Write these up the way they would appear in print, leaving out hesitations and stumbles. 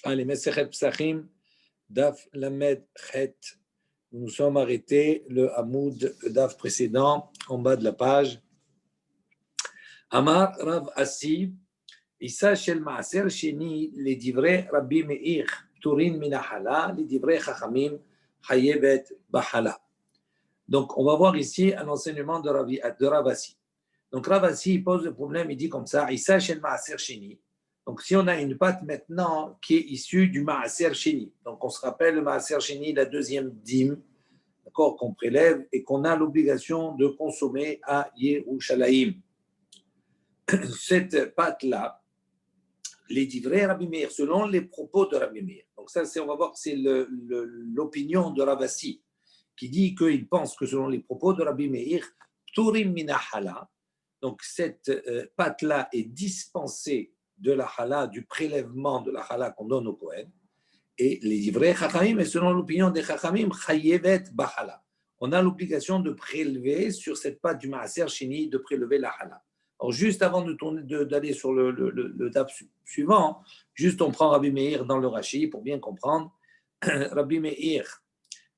Allez, Mesechet Psachim, Daf Lamed Chet. Nous nous sommes arrêtés le Hamoud, le Daf précédent, en bas de la page. Amar Rav Assi, Issa Shel Maaser Sheni, les divrei Rabbi Meir, Turin Minahala, les divrei Chachamim, Chayevet Bahala. Donc, on va voir ici un enseignement de Rav Assi. Donc, Rav Assi pose le problème, il dit comme ça, Issa Shel Maaser Sheni. Donc, si on a une pâte maintenant qui est issue du Maaser Sheni, donc on se rappelle le Maaser Sheni, la deuxième dîme, d'accord, qu'on prélève et qu'on a l'obligation de consommer à Yerushalayim. Cette pâte-là, les divrei Rabbi Meir, selon les propos de Rabbi Meir. Donc ça, on va voir, c'est l'opinion de Rav Assi, qui dit qu'il pense que selon les propos de Rabbi Meir, Turim Minahala, donc cette pâte-là est dispensée de la chala, du prélèvement de la chala qu'on donne au Kohen, et les divrei Chachamim, et selon l'opinion des Chachamim, Chayevet Bahala. On a l'obligation de prélever sur cette pâte du Maaser Sheni, de prélever la chala. Alors, juste avant d'aller sur le DAF suivant, juste on prend Rabbi Meir dans le Rashi pour bien comprendre. Rabbi Meir,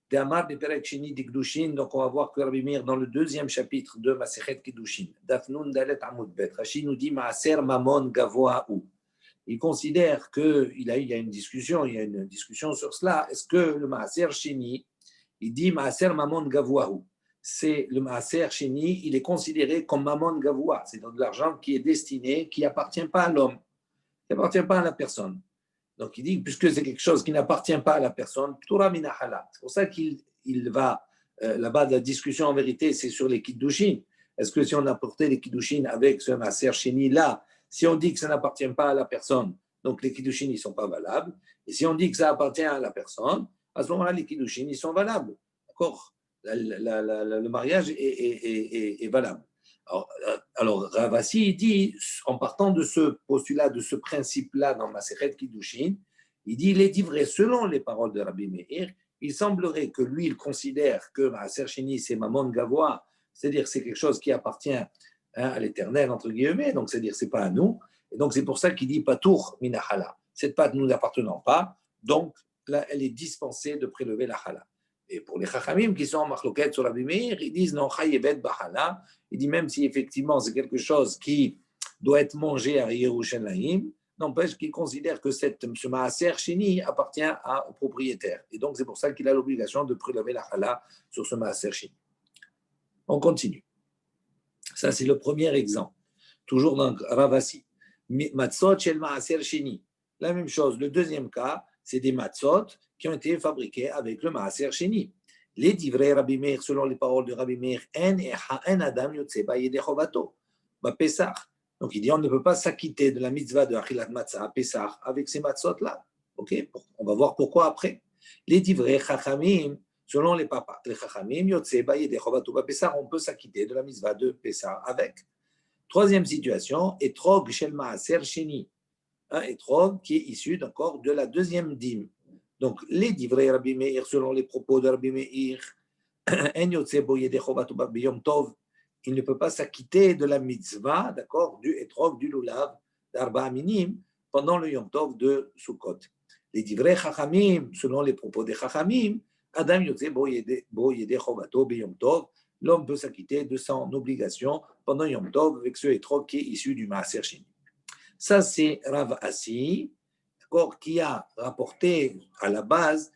D'Amar de Perek Sheni d'Ikdushin, donc on va voir que Rabbi Meir, dans le deuxième chapitre de Masechet Kiddushin, Daf Nun Dalet Amud Bet, Rashi nous dit Maaser Mamon Gavoahu. Il considère qu'il y a une discussion sur cela. Est-ce que le Maaser Sheni, il dit Maaser Mamon Gavoahu, c'est le Maaser Sheni, il est considéré comme Mamon Gavoa, c'est donc de l'argent qui est destiné, qui n'appartient pas à l'homme, qui n'appartient pas à la personne. Donc il dit, puisque c'est quelque chose qui n'appartient pas à la personne, Ptura Minahala. C'est pour ça qu'il va, là-bas, la discussion en vérité, c'est sur les Kiddushin. Est-ce que si on a porté les Kiddushin avec ce Maaser Sheni-là, si on dit que ça n'appartient pas à la personne, donc les Kiddushin, ils ne sont pas valables. Et si on dit que ça appartient à la personne, à ce moment-là, les Kiddushin, ils sont valables. D'accord ? Le mariage est valable. Alors Rav Assi dit, en partant de ce postulat, de ce principe-là dans Masechet Kiddushin, il dit, les divrei, selon les paroles de Rabbi Meir, il semblerait que lui, il considère que Maaser Sheni, c'est Mamon Gavoa, c'est-à-dire c'est quelque chose qui appartient à l'éternel, entre guillemets, donc c'est-à-dire c'est pas à nous, et donc c'est pour ça qu'il dit Patour Minahala, cette pâte nous n'appartenant pas, donc là, elle est dispensée de prélever la chala. Et pour les Chachamim qui sont en machloket sur Rabbi Meir, ils disent non, chayevet bahala. Il dit même si effectivement c'est quelque chose qui doit être mangé à Yerushalayim, n'empêche qu'il considère que ce maaser sheni appartient au propriétaire. Et donc c'est pour ça qu'il a l'obligation de prélever la chala sur ce maaser sheni. On continue. Ça c'est le premier exemple. Toujours dans Rav Assi. Matzot shel maaser sheni. La même chose. Le deuxième cas, c'est des matzot qui ont été fabriqués avec le Maaser Sheni. Les divrei Rabbi Meir, selon les paroles de Rabbi Meir, en adam yotze bayede chovato, Pesach. Donc il dit on ne peut pas s'acquitter de la mitzvah de Achilat Matzah à Pesach avec ces matzot-là. Okay? On va voir pourquoi après. Les divrei Chachamim, selon les papas, les Chachamim yotze bayede chovato Pesach, on peut s'acquitter de la mitzvah de Pesach avec. Troisième situation, etrog shel Maaser Sheni. Un etrog qui est issu d'accord de la deuxième dîme. Donc, les divrei Rabbi Meir, selon les propos de Rabbi Meir, il ne peut pas s'acquitter de la mitzvah, d'accord, du etrog, du lulav, d'arba minim, pendant le Yom Tov de Sukkot. Les divrei Chachamim, selon les propos des Chachamim, Adam yotze bo yede chovato be Yom Tov, l'homme peut s'acquitter de son obligation pendant Yom Tov avec ce etrog qui est issu du Maaser Sheni. Ça, c'est Rav Assi, qui a rapporté à la base,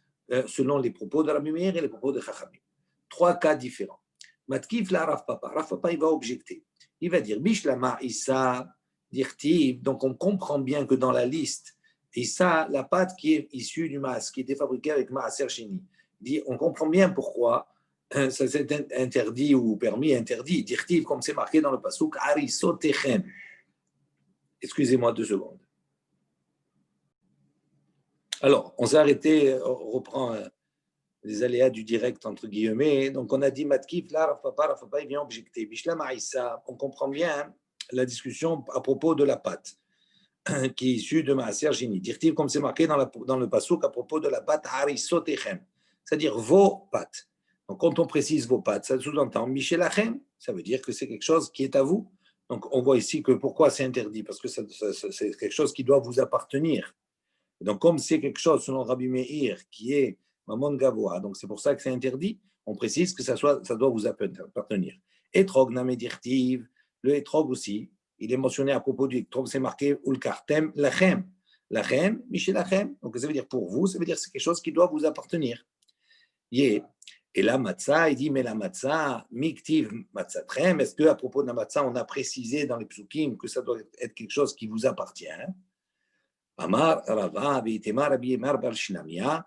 selon les propos de Rabbi Meir et les propos de Chachamim. Trois cas différents. Matkif la Rav Papa. Rav Papa, il va objecter. Il va dire, Bishlama Issa, Dirtiv. Donc, on comprend bien que dans la liste, Issa, la pâte qui est issue du Maas, qui était fabriquée avec Maaser Sheni, dit, on comprend bien pourquoi ça c'est interdit ou permis, interdit. Dirtiv, comme c'est marqué dans le pasuk, Arisotechem. Excusez-moi 2 secondes. Alors, on s'est arrêté, on reprend les aléas du direct, entre guillemets. Donc, on a dit Matkif, là, Rav Papa, il vient objecter. Bishlam Aïssa, on comprend bien la discussion à propos de la pâte qui est issue de Maaser Sheni. Dirtiv, comme c'est marqué dans le pasuk à propos de la pâte Harisotechem, c'est-à-dire vos pâtes. Donc, quand on précise vos pâtes, ça sous-entend Michelachem, ça veut dire que c'est quelque chose qui est à vous. Donc, on voit ici que pourquoi c'est interdit, parce que c'est quelque chose qui doit vous appartenir. Et donc, comme c'est quelque chose, selon Rabbi Meir, qui est Mamon Gavoa, donc c'est pour ça que c'est interdit, on précise que ça doit vous appartenir. Etrog namedirtiv, le etrog aussi, il est mentionné à propos du etrog, c'est marqué ulkartem lachem. Lachem, Michelachem. Donc ça veut dire pour vous, ça veut dire que c'est quelque chose qui doit vous appartenir. Et la matzah, il dit, mais la matzah, miktiv matzatrem, est-ce qu'à propos de la matzah, on a précisé dans les psukim que ça doit être quelque chose qui vous appartient? Amar Rava, Vitema Rabbi Emar Bar Shinamia,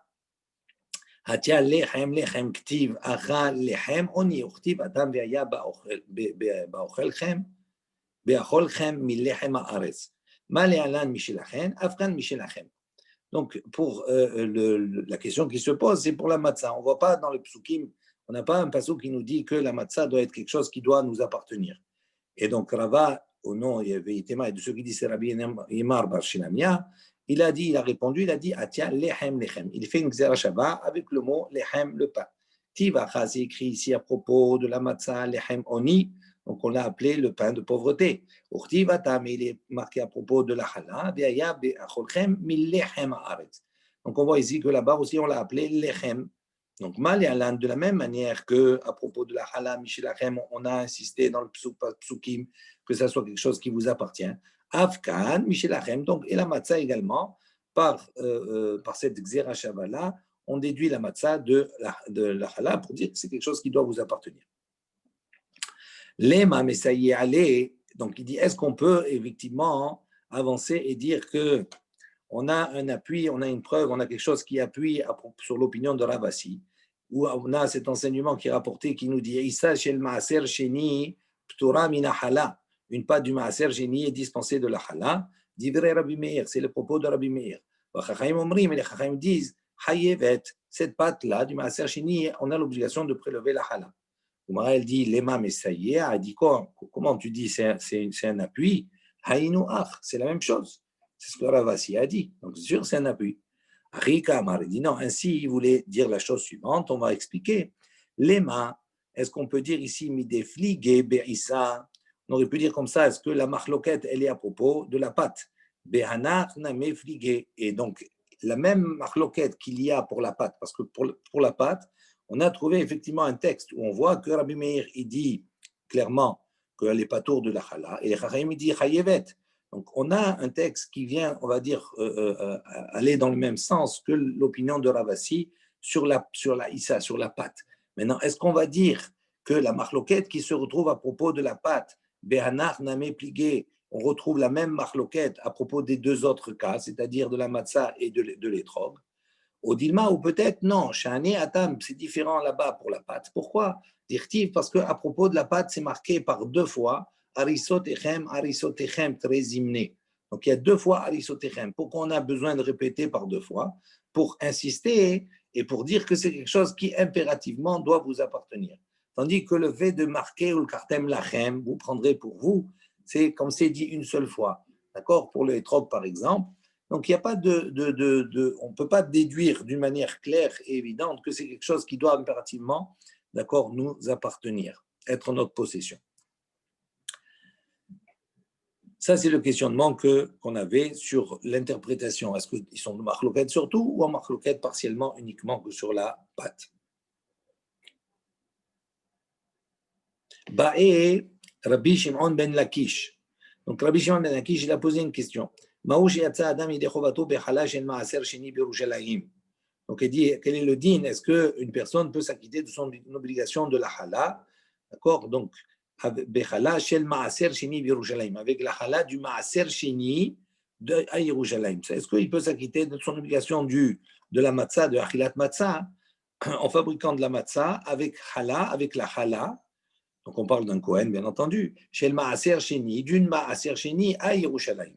Hatia lechem lechem ktiv acha lechem oni uktiv adam ve'aya ba'ochelchem be'acholchem milechem haaretz ma le'alan mishelachem afkan mishelachem. Donc, pour la question qui se pose, c'est pour la matzah. On ne voit pas dans le psukim, on n'a pas un pasuk qui nous dit que la matzah doit être quelque chose qui doit nous appartenir. Et donc, Rava, au nom de ceux qui disent c'est Rabbi Yemar Bar Shinamia, il a répondu, il a dit, Atia lechem lechem. Il fait une xera shava avec le mot lechem, le pain. Tivacha, c'est écrit ici à propos de la matzah, lechem oni, donc on l'a appelé le pain de pauvreté. Urtivata, mais il est marqué à propos de la chala, ve'aya be'acholchem milechem haaretz. Donc on voit ici que là-bas aussi on l'a appelé lechem. Donc mal et alan, de la même manière que à propos de la chala, michelachem, on a insisté dans le psukim que ça soit quelque chose qui vous appartient. Afkan, Michelachem, donc, et la matzah également, par cette xéra shavala, on déduit la matzah de la chala pour dire que c'est quelque chose qui doit vous appartenir. Lema Messaïe allé, donc il dit, est-ce qu'on peut effectivement avancer et dire que on a un appui, on a une preuve, on a quelque chose qui appuie sur l'opinion de Ravasi, où on a cet enseignement qui est rapporté, qui nous dit, Issa shel maaser sheni ptura mina hala. Une pâte du maaser sheni est dispensée de la hala. Divrei Rabbi Meir, c'est le propos de Rabbi Meir. Mais les Chachaim disent, hayevet, cette pâte-là du maaser sheni, on a l'obligation de prélever la hala. Oumara, elle dit, lema messaïe, elle dit quoi? Comment tu dis, c'est un appui? Haïnu ach, c'est la même chose. C'est ce que Ravasi a dit. Donc, c'est sûr, c'est un appui. Rika Amar dit non, ainsi, il voulait dire la chose suivante, on va expliquer. Lema, est-ce qu'on peut dire ici, mideflige be'issa? On aurait pu dire comme ça, est-ce que la marloquette, elle est à propos de la pâte? Be'hanach name flige. Et donc, la même marloquette qu'il y a pour la pâte, parce que pour la pâte, on a trouvé effectivement un texte où on voit que Rabbi Meir, il dit clairement qu'elle n'est pas tour de la chala, et les Chachaim, il dit chayevet. Donc, on a un texte qui vient, on va dire, aller dans le même sens que l'opinion de Ravasi sur la issa, sur la pâte. Maintenant, est-ce qu'on va dire que la marloquette qui se retrouve à propos de la pâte, Behanach Namé Pligé, on retrouve la même marloquette à propos des deux autres cas, c'est-à-dire de la matzah et de l'étrog? Au Dilma, ou peut-être non, Shani Atam, c'est différent là-bas pour la pâte. Pourquoi? Dire-t-il, parce qu'à propos de la pâte, c'est marqué par deux fois Arisot Echem, très hymné. Donc il y a deux fois Arisot Echem. Pourquoi on a besoin de répéter par deux fois? Pour insister et pour dire que c'est quelque chose qui impérativement doit vous appartenir. Tandis que le fait de marquer ou kartem lachem, vous prendrez pour vous, c'est comme c'est dit une seule fois. D'accord? Pour le hétrog, par exemple. Donc, il n'y a pas on ne peut pas déduire d'une manière claire et évidente que c'est quelque chose qui doit impérativement, d'accord, nous appartenir, être en notre possession. Ça, c'est le questionnement qu'on avait sur l'interprétation. Est-ce qu'ils sont de marloquette surtout ou en marloquette partiellement uniquement que sur la pâte? Ba'e Rabbi Shimon ben Lakish. Donc, Rabbi Shimon ben Lakish, il a posé une question. Donc, il dit, quel est le din? Est-ce qu'une personne peut s'acquitter de son obligation de la hala? D'accord? Donc, avec la hala du maaser sheni à Yerushalayim. Est-ce qu'il peut s'acquitter de son obligation de la matzah, de achilat matzah, en fabriquant de la matzah avec la hala? Donc, on parle d'un Kohen, bien entendu. Chez le maaser sheni, d'une maaser sheni à Yerushalayim.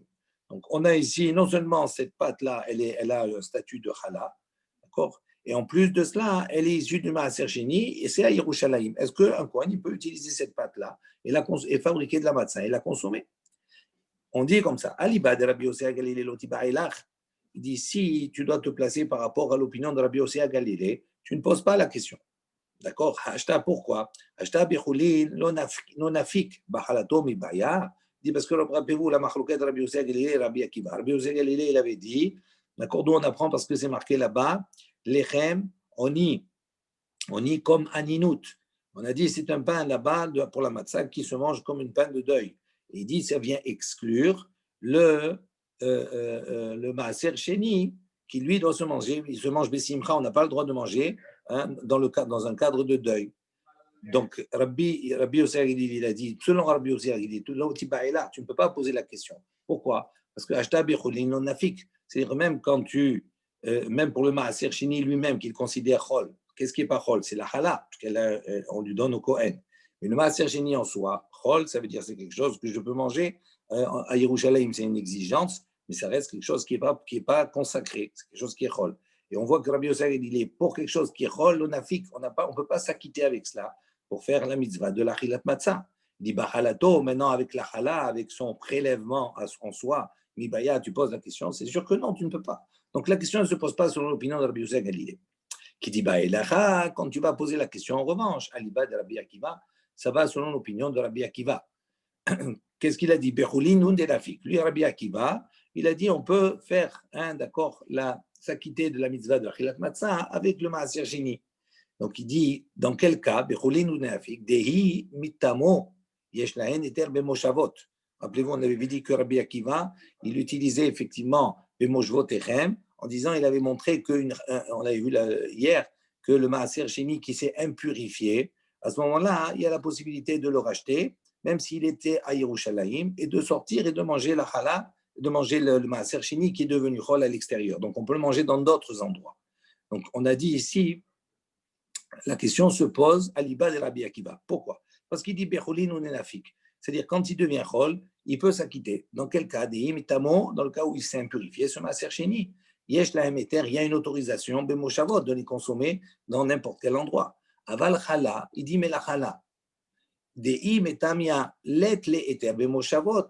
Donc, on a ici non seulement cette pâte-là, elle a un statut de chala, d'accord? Et en plus de cela, elle est issue du maaser sheni et c'est à Yerushalayim. Est-ce qu'un Kohen peut utiliser cette pâte-là et fabriquer de la matzah et la consommer? On dit comme ça. Aliba de Rabbi Yossé Galilée Lotiba Elach. Il dit si tu dois te placer par rapport à l'opinion de Rabbi Yossé Galilée, tu ne poses pas la question. D'accord? Hashta, pourquoi? Hashta bichulin non nafik bachalato mi baya. Dit parce que rappelez-vous la machlouket de Rabbi Yossé Galilée et Rabbi Akiva. Rabbi Yossé Galilée, il avait dit D'accord, d'où on apprend parce que c'est marqué là-bas, lechem, on y comme aninut. On a dit c'est un pain là-bas pour la matzah qui se mange comme une pain de deuil. Et il dit ça vient exclure le maaser sheni qui lui doit se manger. Il se mange besimcha, on n'a pas le droit de manger dans un cadre de deuil. Donc Rabbi Yossi il a dit, selon Rabbi Yossi il dit, tu ne peux pas poser la question. Pourquoi? Parce que Ashta Bechulin non nafik, c'est-à-dire même pour le maaser sheni lui-même qu'il considère chol. Qu'est-ce qui n'est pas chol? C'est la chala, on lui donne au Kohen. Mais le maaser sheni en soi, chol, ça veut dire c'est quelque chose que je peux manger. À Yerushalayim, c'est une exigence, mais ça reste quelque chose qui n'est pas consacré, c'est quelque chose qui est chol. Et on voit que Rabbi Yossi il est pour quelque chose qui est chol, le nafik, on ne peut pas s'acquitter avec cela pour faire la mitzvah de l'achilat matzah. Il dit Bachalato, maintenant avec la chala, avec son prélèvement en soi, Mibaya, tu poses la question, c'est sûr que non, tu ne peux pas. Donc la question ne se pose pas selon l'opinion de Rabbi Yossi Galilée. Qui dit Baïlacha, quand tu vas poser la question en revanche, Aliba de Rabbi Akiva, ça va selon l'opinion de Rabbi Akiva. Qu'est-ce qu'il a dit Lui, Rabbi Akiva, il a dit on peut faire, d'accord, s'acquitter de la mitzvah de l'achilat matzah avec le maaser sheni. Donc il dit dans quel cas Dehi mitamo yeshlahen eter bemoshavot. Rappelez-vous, on avait dit que Rabbi Akiva, il utilisait effectivement bemoshavot echem en disant, il avait montré on avait vu hier que le maaser sheni qui s'est impurifié, à ce moment-là, il y a la possibilité de le racheter, même s'il était à Yerushalayim, et de sortir et de manger la chala, de manger le maaser sheni qui est devenu chol à l'extérieur. Donc on peut le manger dans d'autres endroits. Donc on a dit ici, la question se pose à l'Iba de Rabbi Akiva. Pourquoi? Parce qu'il dit Bechulin ou Nenafik. C'est-à-dire, quand il devient chol, il peut s'acquitter. Dans quel cas? Des imitamo, dans le cas où il s'est impurifié, ce maaser sheni. Yesh la emeter, il y a une autorisation, bemoshavot, de les consommer dans n'importe quel endroit. Aval chala, il dit, mais la chala. Des imetamia, let le eter, bemoshavot,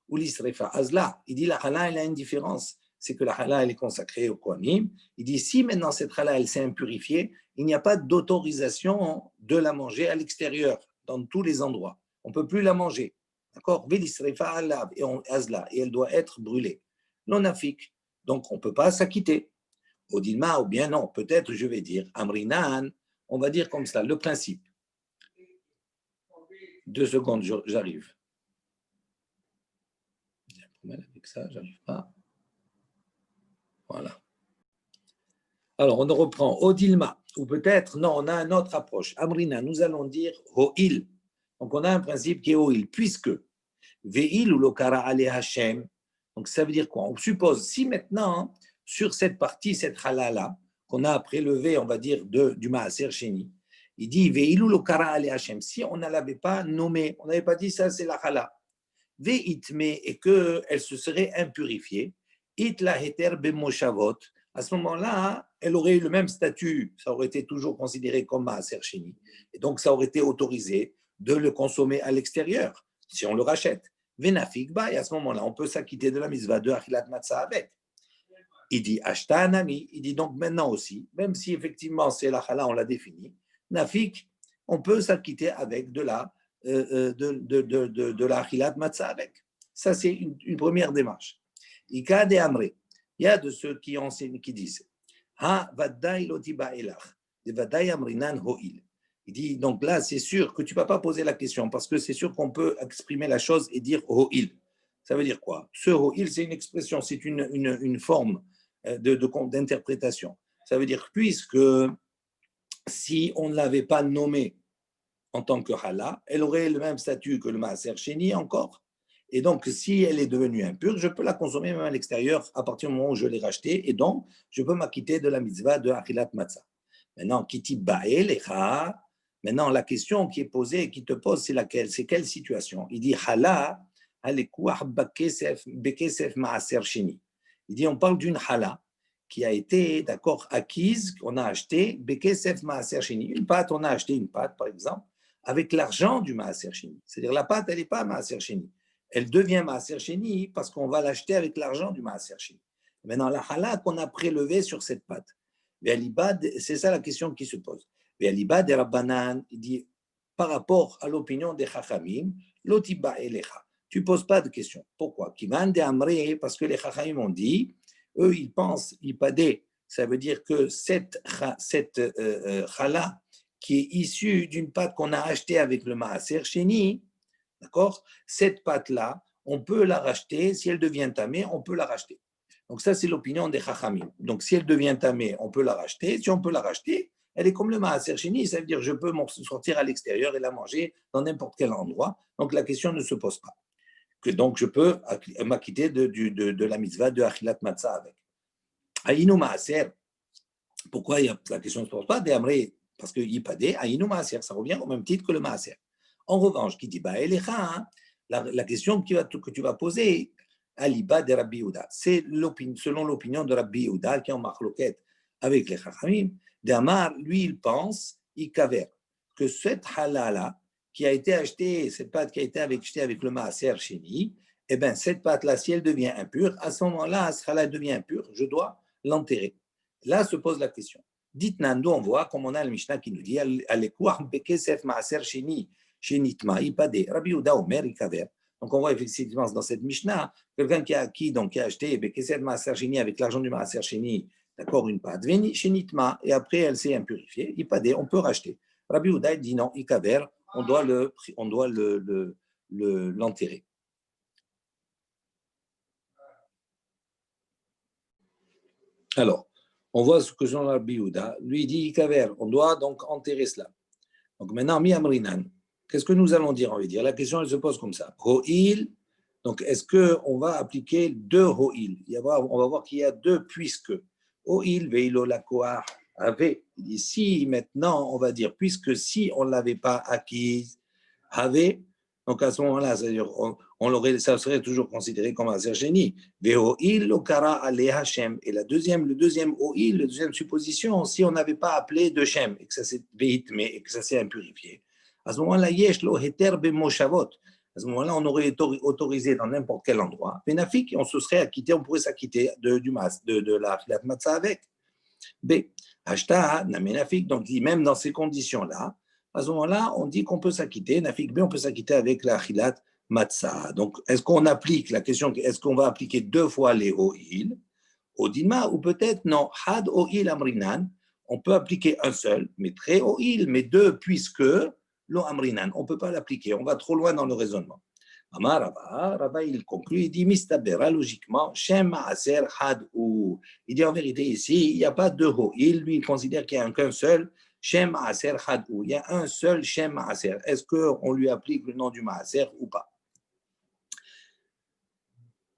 ou l'isrefa azla. Il dit, la chala, elle a une différence. C'est que la chala, elle est consacrée au Kohanim. Il dit, si maintenant cette chala, elle s'est impurifiée, il n'y a pas d'autorisation de la manger à l'extérieur, dans tous les endroits. On ne peut plus la manger. D'accord? Et elle doit être brûlée. Non nafik. Donc, on ne peut pas s'acquitter. Odilma, ou bien non, peut-être je vais dire, Amrinan, on va dire comme ça, le principe. 2 secondes, j'arrive. J'ai un problème avec ça, j'arrive pas. Voilà. Alors, on reprend Odilma, ou peut-être, non, on a une autre approche. Amrina, nous allons dire Ho'il. Donc, on a un principe qui est Ho'il, puisque Ve'il ou l'okara ale Hashem. Donc, ça veut dire quoi? On suppose, si maintenant, sur cette partie, cette halala, qu'on a prélevé, on va dire, du maaser sheni, il dit Ve'il ou l'okara ale Hashem. Si on ne l'avait pas nommé, on n'avait pas dit ça, c'est la hala. Ve'itme, et qu'elle se serait impurifiée, itla heter bemoshavot. À ce moment-là, elle aurait eu le même statut, ça aurait été toujours considéré comme maaser sheni, et donc ça aurait été autorisé de le consommer à l'extérieur, si on le rachète. Venafik ba, et à ce moment-là, on peut s'acquitter de la mitzvah de achilat matzah avec. Il dit ashta anami, il dit donc maintenant aussi, même si effectivement c'est la chala, on l'a défini, nafik, on peut s'acquitter avec de la achilat matzah avec. Ça, c'est une première démarche. Ika de amre. Il y a de ceux qui enseignent, qui disent Ha vadai lotiba elach, de vadai amrinan ho'il. Il dit donc là, c'est sûr que tu ne vas pas poser la question parce que c'est sûr qu'on peut exprimer la chose et dire ho'il. Ça veut dire quoi? Ce ho'il, c'est une expression, c'est une forme d'interprétation. Ça veut dire puisque si on ne l'avait pas nommée en tant que hala, elle aurait le même statut que le maaser sheni encore. Et donc, si elle est devenue impure, je peux la consommer même à l'extérieur à partir du moment où je l'ai rachetée. Et donc, je peux m'acquitter de la mitzvah de achilat matzah. Maintenant, kiti ba'elecha. Maintenant, la question qui est posée, qui te pose, c'est laquelle? C'est quelle situation? Il dit hala, alekuach bekesef maaser sheni. Il dit, on parle d'une hala qui a été, d'accord, acquise, qu'on a acheté, bekesef maaser sheni. Une pâte, on a acheté une pâte, par exemple, avec l'argent du maaser sheni. C'est-à-dire, la pâte, elle n'est pas maaser sheni. Elle devient maaser sheni parce qu'on va l'acheter avec l'argent du maaser sheni. Maintenant, la hala qu'on a prélevée sur cette pâte. C'est ça la question qui se pose. Il dit, par rapport à l'opinion des Chachamim, lotiba elecha. Tu ne poses pas de question. Pourquoi? Parce que les Chachamim ont dit, eux, ils pensent, ipadé, ça veut dire que cette chala qui est issue d'une pâte qu'on a achetée avec le maaser sheni, d'accord? Cette pâte-là, on peut la racheter, si elle devient tamée, on peut la racheter. Donc ça, c'est l'opinion des chachamim. Donc si elle devient tamée, on peut la racheter. Si on peut la racheter, elle est comme le maaser sheni, ça veut dire que je peux m'en sortir à l'extérieur et la manger dans n'importe quel endroit. Donc la question ne se pose pas. Donc je peux m'acquitter de la mitzvah de achilat matzah avec. Aïnou maaser, pourquoi la question ne se pose pas? Parce que yipade, aïnou maaser, ça revient au même titre que le maaser. En revanche, qui dit bah elecha, la question que tu vas poser, aliba de Rabbi Yehuda, c'est selon l'opinion de Rabbi Yehuda qui est en marloquette avec les chachamim. D'Amar, lui, il pense, ikaver, que cette halala qui a été achetée, cette pâte qui a été achetée avec le maaser sheni, eh bien, cette pâte-là, si elle devient impure, à ce moment-là, ce halala devient impure, je dois l'enterrer. Là se pose la question. Dites Nando, on voit, comme on a le Mishnah qui nous dit, Alekouach bekesef maaser sheni, shenitma, ipade, Rabbi Yehuda Omer, ikaver. Donc on voit effectivement dans cette Mishnah, quelqu'un qui a acquis, donc qui a acheté bekesef maaser sheni avec l'argent du maaser sheni, d'accord, une pâte, shenitma, et après elle s'est impurifiée, ipade, on peut racheter. Rabbi Yehuda dit non, ikaver, on doit l'enterrer. Alors, on voit ce que Jean Rabbi Yehuda, lui dit Ikaver, on doit donc enterrer cela. Donc maintenant, mi amrinan, qu'est-ce que nous allons dire? On va dire, la question elle se pose comme ça. Ho'il, donc est-ce qu'on va appliquer deux ho'il? On va voir qu'il y a deux puisque. Ho'il veilo lakoar ave. Ici, maintenant, on va dire, puisque si on ne l'avait pas acquise, ave, donc à ce moment-là, c'est-à-dire, ça serait toujours considéré comme un génie. Et la le deuxième oil, la deuxième supposition, si on n'avait pas appelé de Shem et que ça s'est et que ça s'est impurifié, à ce moment-là, yesh lo heter b'moshavot. À ce moment-là, on aurait été autorisé dans n'importe quel endroit. Benafik, on se serait acquitté, on pourrait s'acquitter de la filat matzah avec. B. Hashta, namenafik, donc même dans ces conditions-là, à ce moment-là, on dit qu'on peut s'acquitter, nafik B, on peut s'acquitter avec la chilat matzah. Donc, est-ce qu'on applique, la question, est-ce qu'on va appliquer deux fois les o'il, odinma, ou peut-être non, had o'il amrinan, on peut appliquer un seul, mais très o'il, mais deux, puisque lo amrinan, on ne peut pas l'appliquer, on va trop loin dans le raisonnement. Amar Rava, il conclut, il dit mistabera logiquement, Shem Maaser Had ou. Il dit en vérité ici, il n'y a pas de Ho'il, lui il considère qu'il n'y a qu'un seul Shem Maaser Had ou. Il y a un seul Shem Maaser. Est-ce qu'on lui applique le nom du Maaser ou pas?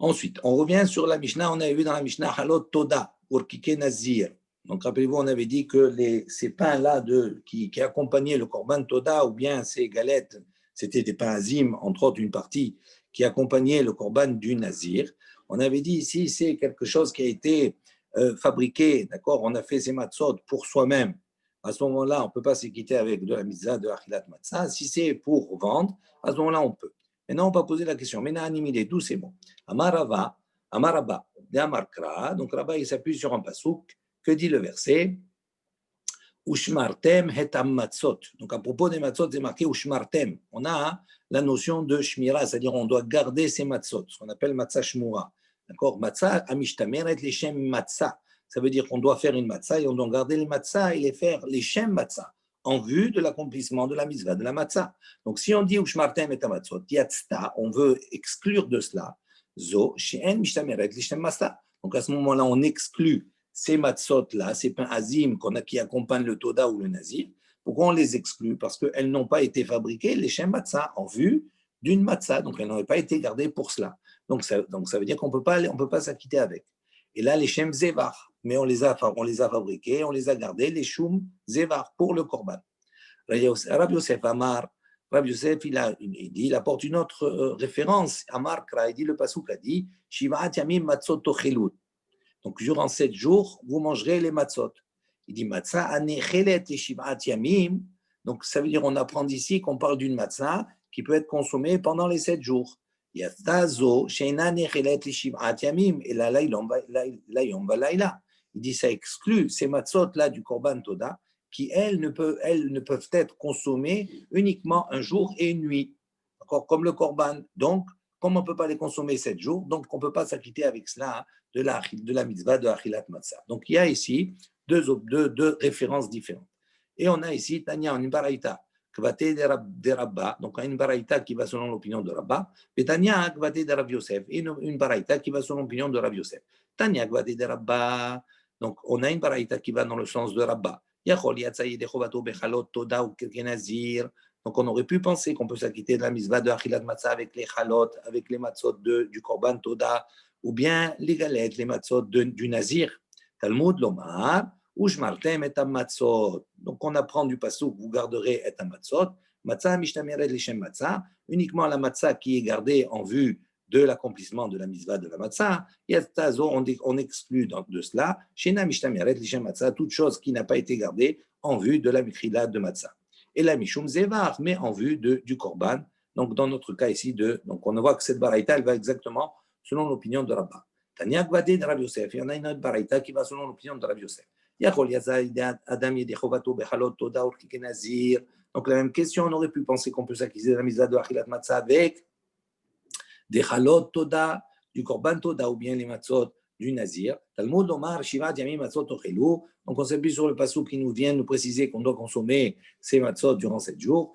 Ensuite, on revient sur la Mishnah, on avait vu dans la Mishnah Halot Toda, pour Kike Nazir. Donc rappelez-vous, on avait dit que ces pains-là qui accompagnaient le Korban Toda ou bien ces galettes, c'était des pains azim, entre autres une partie qui accompagnait le Korban du Nazir. On avait dit ici, c'est quelque chose qui a été fabriqué, d'accord? On a fait ces matzot pour soi-même. À ce moment-là, on ne peut pas s'équitter avec de la mitzvah de Achilat Matzah. Si c'est pour vendre, à ce moment-là, on peut. Maintenant, on va poser la question. Maintenant, animé, d'où c'est bon? Amarava, Amaraba, de Amarkra. Donc, Rabba, il s'appuie sur un pasouk. Que dit le verset? Ushmartem hetam matzot. Donc, à propos des matzot, c'est marqué Ushmartem. On a la notion de shmira, c'est-à-dire on doit garder ces matzot, ce qu'on appelle matzah shmura. D'accord? Matzah, amishtameret les shem matzah. Ça veut dire qu'on doit faire une matzah et on doit garder les matzah et les faire les shem matzah en vue de l'accomplissement de la mitzvah de la matzah. Donc, si on dit Ushmartem hetam matzot, yatzta, on veut exclure de cela zo she'en mishtameret les shem matzah. Donc, à ce moment-là, on exclut ces matzot-là, ces pains azim qui accompagnent le toda ou le nazir, pourquoi on les exclut? Parce qu'elles n'ont pas été fabriquées, les shem matzah, en vue d'une matzah, donc elles n'ont pas été gardées pour cela. Donc ça veut dire qu'on ne peut pas s'acquitter avec. Et là, les shem zevar, mais on les a fabriqués, on les a gardés, les shum zevar, pour le korban. Rabbi Yosef Amar, Rabbi Yosef, il apporte une autre référence. Amar Kra, il dit, le pasuk a dit, Shivat yamim matzot tochelut. Donc, durant 7 jours, vous mangerez les matzot. Il dit matzah anechelet shivat yamim. Donc, ça veut dire, on apprend d'ici qu'on parle d'une matzah qui peut être consommée pendant les 7 jours. Yastazo sheina nechelet shivat yamim. Et là, il dit, ça exclut ces matzot-là du korban toda qui, elles, ne peuvent être consommées uniquement un jour et une nuit. Comme le korban. Donc, comme on ne peut pas les consommer 7 jours, donc on ne peut pas s'acquitter avec cela de la mitzvah de Achilat Matzah. Donc il y a ici deux références différentes. Et on a ici Tanya, une baraïta, Kvate de Rabba, donc une baraïta qui va selon l'opinion de Rabba, et Tanya, Kvate de Rav Yosef, et une baraïta qui va selon l'opinion de Rav Yosef. Tanya, Kvate de Rabba, donc on a une baraïta qui va dans le sens de Rabba. Yachol Yatsaï de Chovato Bechalot Toda ou Kenazir. Donc on aurait pu penser qu'on peut s'acquitter de la mitzvah de Achilat Matzah avec les chalot, avec les matzot du Korban Toda, ou bien les galettes, les matzot du Nazir. Talmud Lomar, Ushmartem et matzot. Donc on apprend du passouk, vous garderez et matzot. Matzah mishtameret lishem matzah, uniquement la matzah qui est gardée en vue de l'accomplissement de la mitzvah de la matzah. Yastazo, on exclut de cela, Shena mishtameret lishem matzah, toute chose qui n'a pas été gardée en vue de la mikrila de matzah. Et la mishum zevar, mais en vue du korban. Donc dans notre cas ici, donc on voit que cette baraïta, elle va exactement selon l'opinion de Rabba. Tanya Gvadé de Rav Yosef, il y en a une autre baraïta qui va selon l'opinion de Rav Yosef. Donc la même question, on aurait pu penser qu'on peut s'acquitter de la mitzvah de Achilat Matzah avec des chalot toda, du korban toda ou bien les matzot du nazir. Talmud Omar Shiva Yamim Matzot Ochelu. Donc on s'appuie sur le passouk qui nous vient nous préciser qu'on doit consommer ces matzot durant 7 jours.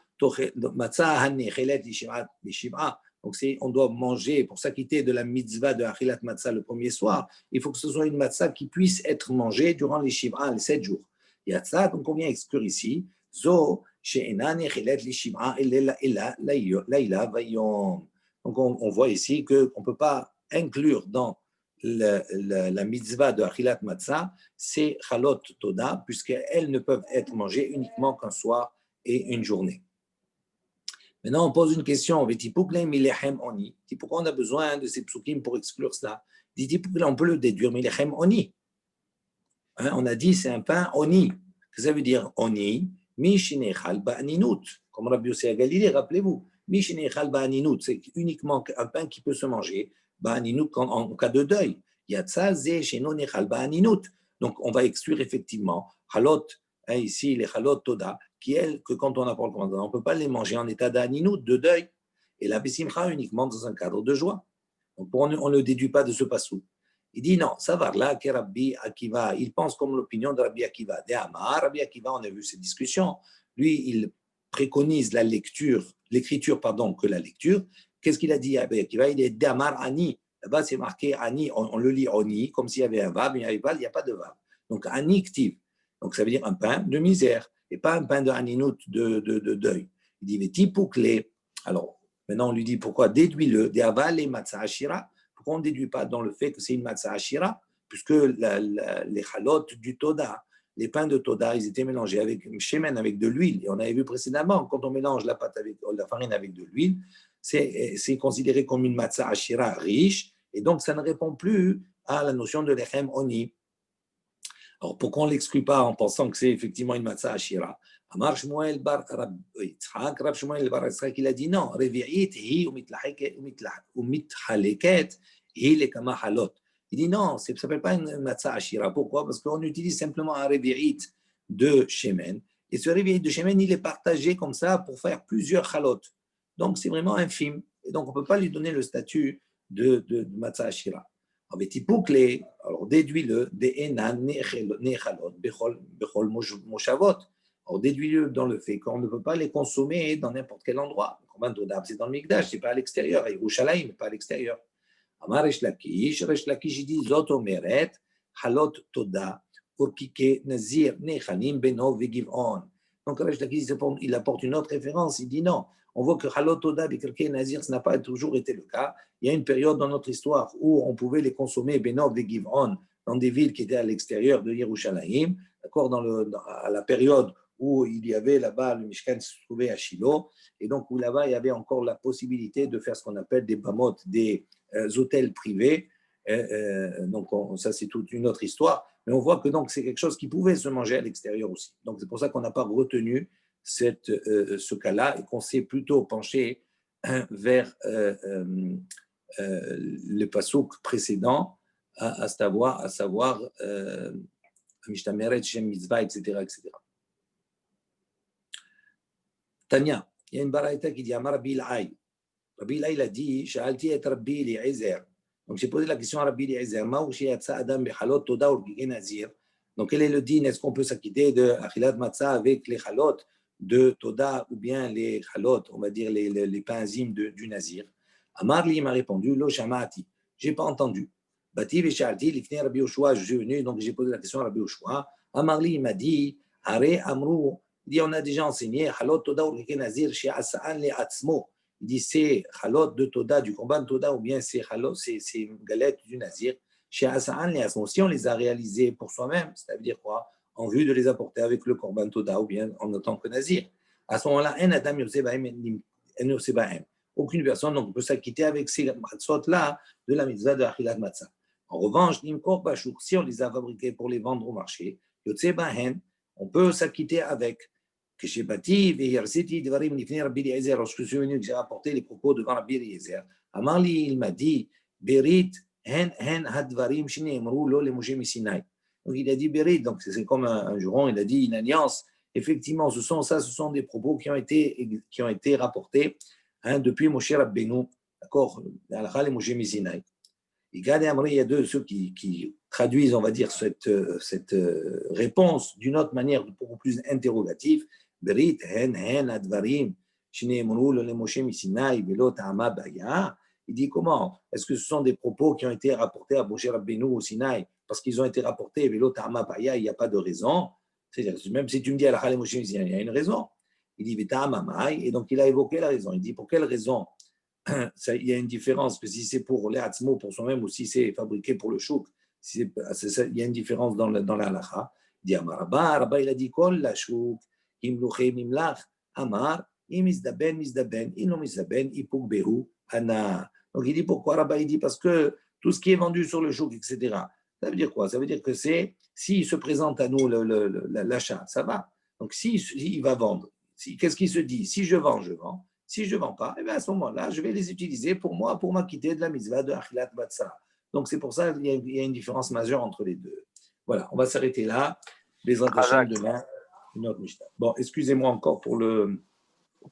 Matzah Hanne Chelet Lishiv'a. Donc on doit manger pour s'acquitter de la mitzvah de Achilat Matzah le premier soir. Il faut que ce soit une matzah qui puisse être mangée durant les Shiv'a, les 7 jours. Il y a ça, donc on vient exclure ici. Zo She'ena Chelet Lishiv'a Ella Laila Vayom. Donc, on voit ici qu'on ne peut pas inclure dans la mitzvah de Achilat Matzah ces chalot toda, puisqu'elles ne peuvent être mangées uniquement qu'un soir et une journée. Maintenant, on pose une question. Pourquoi on a besoin de ces psukim pour exclure cela? On peut le déduire, milechem oni. On a dit c'est un pain oni. Qu'est-ce que ça veut dire oni? Mishinechal ba'aninut. Comme Rabbi Yossi à Galilée, rappelez-vous. Mishinechal ba'aninut, c'est uniquement un pain qui peut se manger ba'aninut en cas de deuil. Yatsa ze shenonechal ba'aninut. Donc, on va exclure effectivement halot, ici les halot toda, que quand on apprend le commandement, on ne peut pas les manger en état d'aninut, de deuil. Et la besimcha uniquement dans un cadre de joie. Donc, on ne le déduit pas de ce passou. Il dit non, ça va là que Rabbi Akiva, il pense comme l'opinion de Rabbi Akiva. Rabbi Akiva, on a vu ces discussions. Lui, il préconise la lecture, l'écriture, pardon, que la lecture. Qu'est-ce qu'il a dit Rabbi Akiva? Il est Damar Ani. Là-bas, c'est marqué Ani, on le lit Oni, comme s'il y avait un vav, mais il n'y a pas de vav. Donc, Ani Ktiv. Donc, ça veut dire un pain de misère, et pas un pain de Aninut, de deuil. Il dit, mais Tipoukle. Alors, maintenant, on lui dit pourquoi? Déduis-le. De'aval et Matzah Ashira. Pourquoi on ne déduit pas dans le fait que c'est une matzah ashira, puisque les chalot du Toda, les pains de Toda, ils étaient mélangés avec shemen, avec de l'huile. Et on avait vu précédemment, quand on mélange la farine avec de l'huile, c'est considéré comme une matzah ashira riche, et donc ça ne répond plus à la notion de lechem oni. Alors pourquoi on ne l'exclut pas en pensant que c'est effectivement une matzah ashira? Amar Shmuel bar Yitzhak, Rav Shmuel bar Yitzhak, il a dit non, revi'it hi umithaleket hi lekama halot. Il dit non, ça ne s'appelle pas une matzah ashira. Pourquoi? Parce qu'on utilise simplement un revi'it de shemen, et ce revi'it de shemen, il est partagé comme ça pour faire plusieurs halot. Donc c'est vraiment infime, et donc on ne peut pas lui donner le statut de matzah ashira. Alors déduis-le, alors déduis-le dans le fait qu'on ne peut pas les consommer dans n'importe quel endroit. C'est dans le Mikdash, c'est pas à l'extérieur, à Yerushalayim, pas à l'extérieur. Amar Resh Lakish dit Zot Omeret, Halot Toda, Urkike Nazir, Nechanim Beno Vegivon. Donc Resh Lakish, il apporte une autre référence, il dit non. On voit que Halot Toda, Bekerke Nazir, ça n'a pas toujours été le cas. Il y a une période dans notre histoire où on pouvait les consommer Benov et Giv'on dans des villes qui étaient à l'extérieur de Yerushalayim, d'accord, à la période où il y avait là-bas, le Mishkan se trouvait à Shiloh, et donc où là-bas il y avait encore la possibilité de faire ce qu'on appelle des bamot, des hôtels privés. Donc ça c'est toute une autre histoire, mais on voit que donc c'est quelque chose qui pouvait se manger à l'extérieur aussi. Donc c'est pour ça qu'on n'a pas retenu ce cas-là et qu'on s'est plutôt penché vers le passouk précédent, à savoir Mishtameret, Shem Mitzvah, etc., etc. Tanya, il y a une baraïta qui dit Amar Rabbi Ilai. Rabbi Ilai a dit Sha'alti et Rabbi Eliezer. Donc, j'ai posé la question à Rabbi Eliezer, donc, quel est le din? Est-ce qu'on peut s'acquitter de achilat matzah avec les halot de Toda ou bien les halot, on va dire les pains enzymes du Nazir? Amarli, il m'a répondu, Lo shamati, j'ai pas entendu. Bati veshalti, l'ifne Rabbi Yoshua, je suis venu, donc j'ai posé la question à Rabbi Yoshua. Amarli, il m'a dit, Are amru, il dit, on a déjà enseigné, halot Toda ou Nazir, chez Asa'an le atzmo. Il dit, c'est halot de Toda, du combat de Toda, ou bien c'est halot, c'est galette du Nazir. Chez Asa'an les Asmo, si on les a réalisés pour soi-même, c'est-à-dire quoi? En vue de les apporter avec le Korban Toda ou bien en tant que Nazir. À ce moment-là, aucune personne donc, peut s'acquitter avec ces matzot-là de la mitzvah de Achilat Matzah. En revanche, si on les a fabriqués pour les vendre au marché, on peut s'acquitter avec. Lorsque je suis venu, j'ai rapporté les propos devant Rabbi Eliezer. Amarli, il m'a dit, Berit, donc il a dit Berit, donc c'est comme un juron, il a dit une alliance. Effectivement, ce sont des propos qui ont été rapportés depuis Moshe Rabbeinu, d'accord, les Moshe Misinaï. Il y a deux ceux qui traduisent, on va dire, cette réponse d'une autre manière, beaucoup plus interrogative. Berit, hen advarim, shneemru le Moshe Misinaï, velo ta'ama baya. Il dit comment? Est-ce que ce sont des propos qui ont été rapportés à Moshe Rabbeinu au Sinaï parce qu'ils ont été rapportés, il n'y a pas de raison. C'est-à-dire, même si tu me dis à la Moshe Sinaï, il y a une raison. Il dit et donc il a évoqué la raison. Il dit pour quelle raison? Il y a une différence que si c'est pour les Hatzmo, pour soi-même, ou si c'est fabriqué pour le chouk, il y a une différence dans la halakha. Il dit Rabba, il a dit Kol la chouk, imluche mimlach, amar, imizdaben, ino mizdaben, ipuk behu, ana. Donc il dit pourquoi Rabba? Il dit parce que tout ce qui est vendu sur le chouk, etc. Ça veut dire quoi? Ça veut dire que s'il se présente à nous l'achat, ça va. Donc s'il va vendre, qu'est-ce qu'il se dit? Si je vends, je vends. Si je ne vends pas, eh bien à ce moment-là, je vais les utiliser pour moi, pour m'acquitter de la mitzvah de Achilat Matzah. Donc c'est pour ça qu'il y a une différence majeure entre les deux. Voilà, on va s'arrêter là. Bezrat Hashem demain, une autre Mishnah. Bon, excusez-moi encore pour le